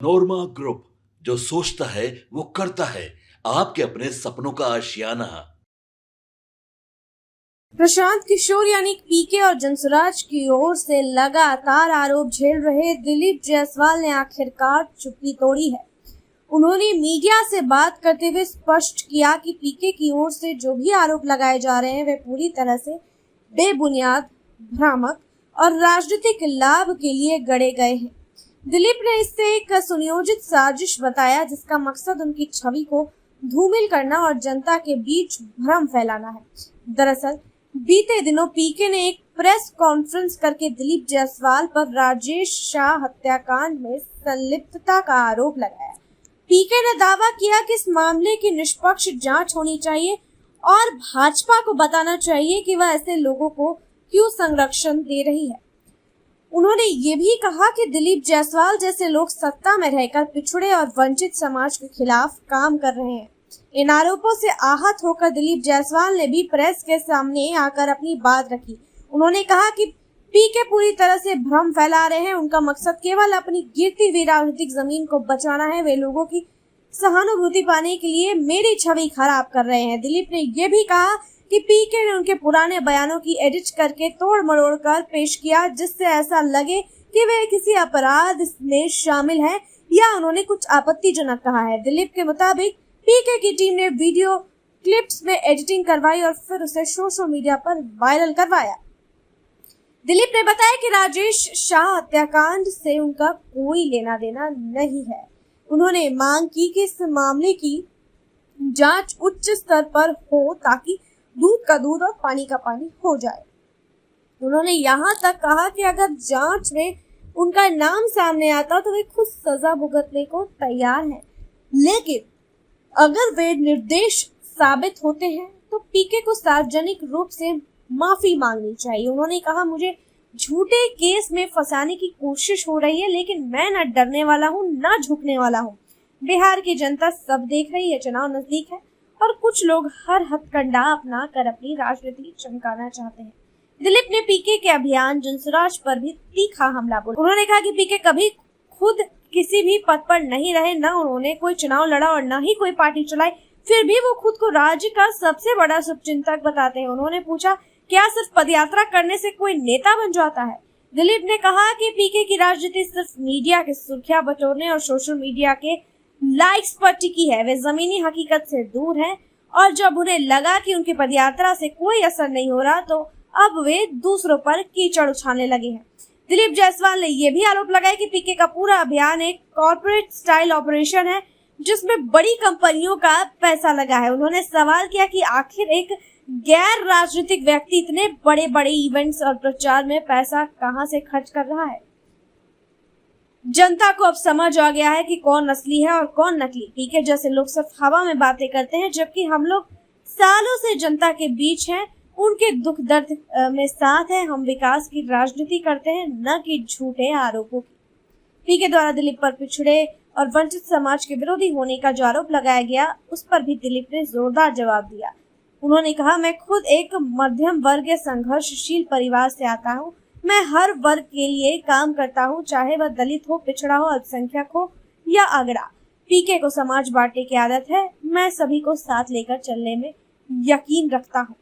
नोरमा group, जो सोचता है वो करता है। आपके अपने सपनों का आशियाना। प्रशांत किशोर यानी पीके और जनसुराज की ओर से लगातार आरोप झेल रहे दिलीप जायसवाल ने आखिरकार चुप्पी तोड़ी है। उन्होंने मीडिया से बात करते हुए स्पष्ट किया कि पीके की ओर से जो भी आरोप लगाए जा रहे हैं वे पूरी तरह से बेबुनियाद, भ्रामक और राजनीतिक लाभ के लिए गढ़े गए हैं। दिलीप ने इसे एक सुनियोजित साजिश बताया, जिसका मकसद उनकी छवि को धूमिल करना और जनता के बीच भ्रम फैलाना है। दरअसल बीते दिनों पीके ने एक प्रेस कॉन्फ्रेंस करके दिलीप जायसवाल पर राजेश शाह हत्याकांड में संलिप्तता का आरोप लगाया। पीके ने दावा किया कि इस मामले की निष्पक्ष जांच होनी चाहिए और भाजपा को बताना चाहिए कि वह ऐसे लोगों को क्यों संरक्षण दे रही है। उन्होंने ये भी कहा कि दिलीप जायसवाल जैसे लोग सत्ता में रहकर पिछड़े और वंचित समाज के खिलाफ काम कर रहे हैं। इन आरोपों से आहत होकर दिलीप जायसवाल ने भी प्रेस के सामने आकर अपनी बात रखी। उन्होंने कहा कि पीके पूरी तरह से भ्रम फैला रहे हैं। उनका मकसद केवल अपनी गिरती हुई राजनीतिक जमीन को बचाना है। वे लोगों की सहानुभूति पाने के लिए मेरी छवि खराब कर रहे हैं। दिलीप ने यह भी कहा कि पीके ने उनके पुराने बयानों की एडिट करके तोड़ मरोड़ कर पेश किया, जिससे ऐसा लगे कि वे किसी अपराध में शामिल हैं या उन्होंने कुछ आपत्तिजनक कहा है। दिलीप के मुताबिक पीके की टीम ने वीडियो क्लिप्स में एडिटिंग करवाई और फिर उसे सोशल मीडिया पर वायरल करवाया। दिलीप ने बताया कि राजेश शाह हत्याकांड से उनका कोई लेना देना नहीं है। उन्होंने मांग की कि इस मामले की जांच उच्च स्तर पर हो ताकि दूध का दूध और पानी का पानी हो जाए। उन्होंने यहाँ तक कहा कि अगर जांच में उनका नाम सामने आता तो वे खुद सजा भुगतने को तैयार हैं, लेकिन अगर वे निर्दोष साबित होते हैं तो पीके को सार्वजनिक रूप से माफी मांगनी चाहिए। उन्होंने कहा, मुझे झूठे केस में फंसाने की कोशिश हो रही है, लेकिन मैं न डरने वाला हूँ न झुकने वाला हूँ। बिहार की जनता सब देख रही है, चुनाव नजदीक है और कुछ लोग हर हथकंडा अपना कर अपनी राजनीति चमकाना चाहते हैं। दिलीप ने पीके के अभियान जनसुराज पर भी तीखा हमला बोला। उन्होंने कहा कि पीके कभी खुद किसी भी पद पर नहीं रहे, न उन्होंने कोई चुनाव लड़ा और न ही कोई पार्टी चलाई, फिर भी वो खुद को राज्य का सबसे बड़ा शुभचिंतक बताते हैं। उन्होंने पूछा, क्या सिर्फ पदयात्रा करने से कोई नेता बन जाता है? दिलीप ने कहा कि पीके की राजनीति सिर्फ मीडिया की सुर्खियां बटोरने और सोशल मीडिया के लाइक्स पर टिकी है। वे जमीनी हकीकत से दूर हैं और जब उन्हें लगा कि उनकी पदयात्रा से कोई असर नहीं हो रहा तो अब वे दूसरों पर कीचड़ उछालने लगे हैं। दिलीप जायसवाल ने यह भी आरोप लगाया कि पीके का पूरा अभियान एक कॉर्पोरेट स्टाइल ऑपरेशन है, जिसमें बड़ी कंपनियों का पैसा लगा है। उन्होंने सवाल किया कि आखिर एक गैर राजनीतिक व्यक्ति इतने बड़े बड़े इवेंट्स और प्रचार में पैसा कहां से खर्च कर रहा है। जनता को अब समझ आ गया है कि कौन असली है और कौन नकली। पीके जैसे लोग सिर्फ हवा में बातें करते हैं, जबकि हम लोग सालों से जनता के बीच हैं, उनके दुख दर्द में साथ हैं। हम विकास की राजनीति करते हैं, न कि झूठे आरोपों की। पीके द्वारा दिलीप पर पिछड़े और वंचित समाज के विरोधी होने का जो आरोप लगाया गया, उस पर भी दिलीप ने जोरदार जवाब दिया। उन्होंने कहा, मैं खुद एक मध्यम वर्गीय संघर्षशील परिवार से आता हूँ। मैं हर वर्ग के लिए काम करता हूँ, चाहे वह दलित हो, पिछड़ा हो, अल्पसंख्यक हो या अगड़ा। पीके को समाज बांटने की आदत है। मैं सभी को साथ लेकर चलने में यकीन रखता हूँ।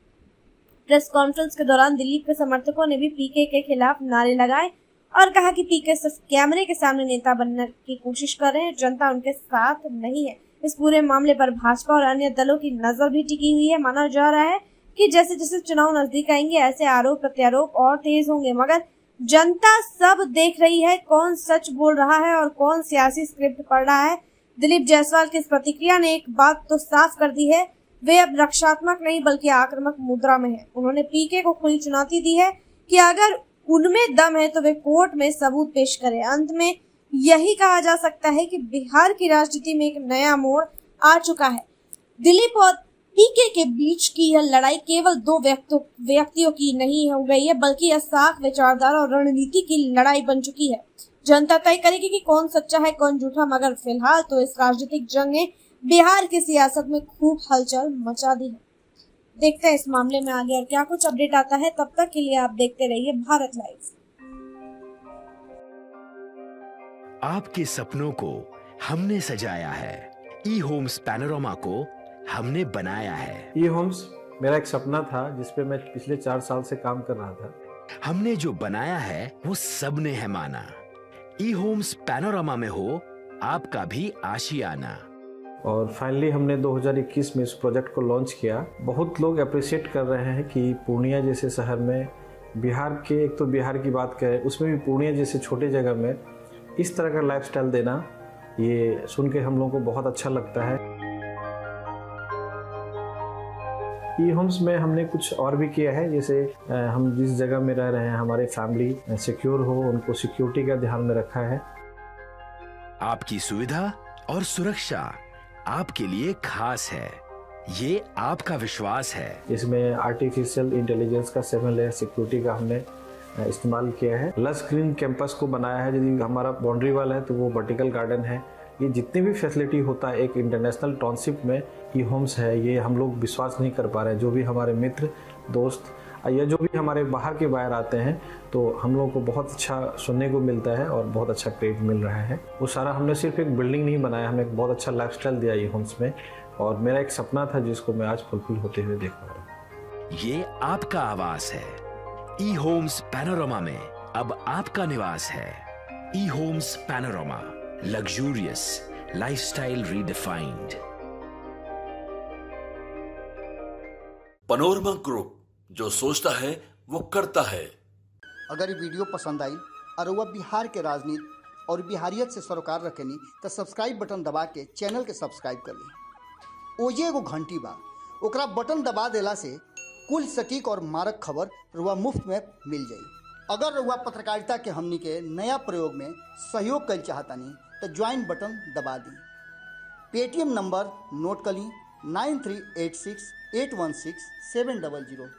प्रेस कॉन्फ्रेंस के दौरान दिलीप के समर्थकों ने भी पीके के खिलाफ नारे लगाए और कहा कि पीके सिर्फ कैमरे के सामने नेता बनने की कोशिश कर रहे हैं, जनता उनके साथ नहीं है। इस पूरे मामले पर भाजपा और अन्य दलों की नजर भी टिकी हुई है। माना जा रहा है कि जैसे जैसे चुनाव नजदीक आएंगे, ऐसे आरोप प्रत्यारोप और तेज होंगे, मगर जनता सब देख रही है कौन सच बोल रहा है और कौन सियासी स्क्रिप्ट पढ़ रहा है। दिलीप जायसवाल की इस प्रतिक्रिया ने एक बात तो साफ कर दी है, वे अब रक्षात्मक नहीं बल्कि आक्रामक मुद्रा में है। उन्होंने पीके को खुली चुनौती दी है कि अगर उनमें दम है तो वे कोर्ट में सबूत पेश करें। अंत में यही कहा जा सकता है कि बिहार की राजनीति में एक नया मोड़ आ चुका है। दिलीप और पीके के बीच की यह लड़ाई केवल दो व्यक्तियों की नहीं हो गई है, बल्कि यह साख, विचारधारा और रणनीति की लड़ाई बन चुकी है। जनता तय करेगी कि कौन सच्चा है कौन झूठा, मगर फिलहाल तो इस राजनीतिक जंग ने बिहार की सियासत में खूब हलचल मचा दी है। देखते हैं इस मामले में आगे और क्या कुछ अपडेट आता है। तब तक के लिए आप देखते रहिए भारत लाइव। आपके सपनों को हमने सजाया है। ई होम्स पैनोरामा को हमने बनाया है। ई होम्स मेरा एक सपना था जिस पे मैं पिछले 4 साल से काम कर रहा था। हमने जो बनाया है वो सबने है माना। ई होम्स पैनोरामा में हो आपका भी आशियाना। और फाइनली हमने 2021 में इस प्रोजेक्ट को लॉन्च किया। बहुत लोग अप्रिशिएट कर रहे हैं कि पूर्णिया जैसे शहर में, बिहार के, एक तो बिहार की बात करें उसमें भी पूर्णिया जैसे छोटे जगह में इस तरह का लाइफस्टाइल देना, ये सुन के हम लोगों को बहुत अच्छा लगता है। ई होम्स में हमने कुछ और भी किया है, जैसे हम जिस जगह में रह रहे हैं हमारे फैमिली सिक्योर हो, उनको सिक्योरिटी का ध्यान में रखा है। आपकी सुविधा और सुरक्षा आपके लिए खास है, ये आपका विश्वास है। इसमें आर्टिफिशियल इंटेलिजेंस का 7 लेयर सिक्योरिटी का हमने इस्तेमाल किया है। लस ग्रीन कैंपस को बनाया है। यदि हमारा बाउंड्री वाल है तो वो वर्टिकल गार्डन है। ये जितनी भी फैसिलिटी होता है एक इंटरनेशनल टाउनशिप में ई होम्स है, ये हम लोग विश्वास नहीं कर पा रहे हैं। जो भी हमारे मित्र दोस्त या जो भी हमारे बाहर के बाहर आते हैं तो हम लोगों को बहुत अच्छा सुनने को मिलता है और बहुत अच्छा क्रेडिट मिल रहा है। वो सारा हमने सिर्फ एक बिल्डिंग नहीं बनाया, हमें एक बहुत अच्छा लाइफस्टाइल दिया ई होम्स में, और मेरा एक सपना था जिसको मैं आज फुलफिल होते हुए देख पा रहा हूँ। ये आपका आवास है। ई होम्स पैनोरामा में अब आपका निवास है। E homes panorama, luxurious lifestyle redefined. Panorama group, जो सोचता है वो करता है। अगर ये वीडियो पसंद आई और वह बिहार के राजनीति और बिहारियत से सरोकार रखेनी तो सब्सक्राइब बटन दबा के चैनल के सब्सक्राइब कर ली। ओजे एगो घंटी बा, ओकरा बटन दबा देला से कुल सटीक और मारक खबर रुआ मुफ्त में मिल जाई। अगर रुआ पत्रकारिता के हमनी के नया प्रयोग में सहयोग कर चाहतानी तो ज्वाइन बटन दबा दी। पेटीएम नंबर नोट कर ली 9386816700।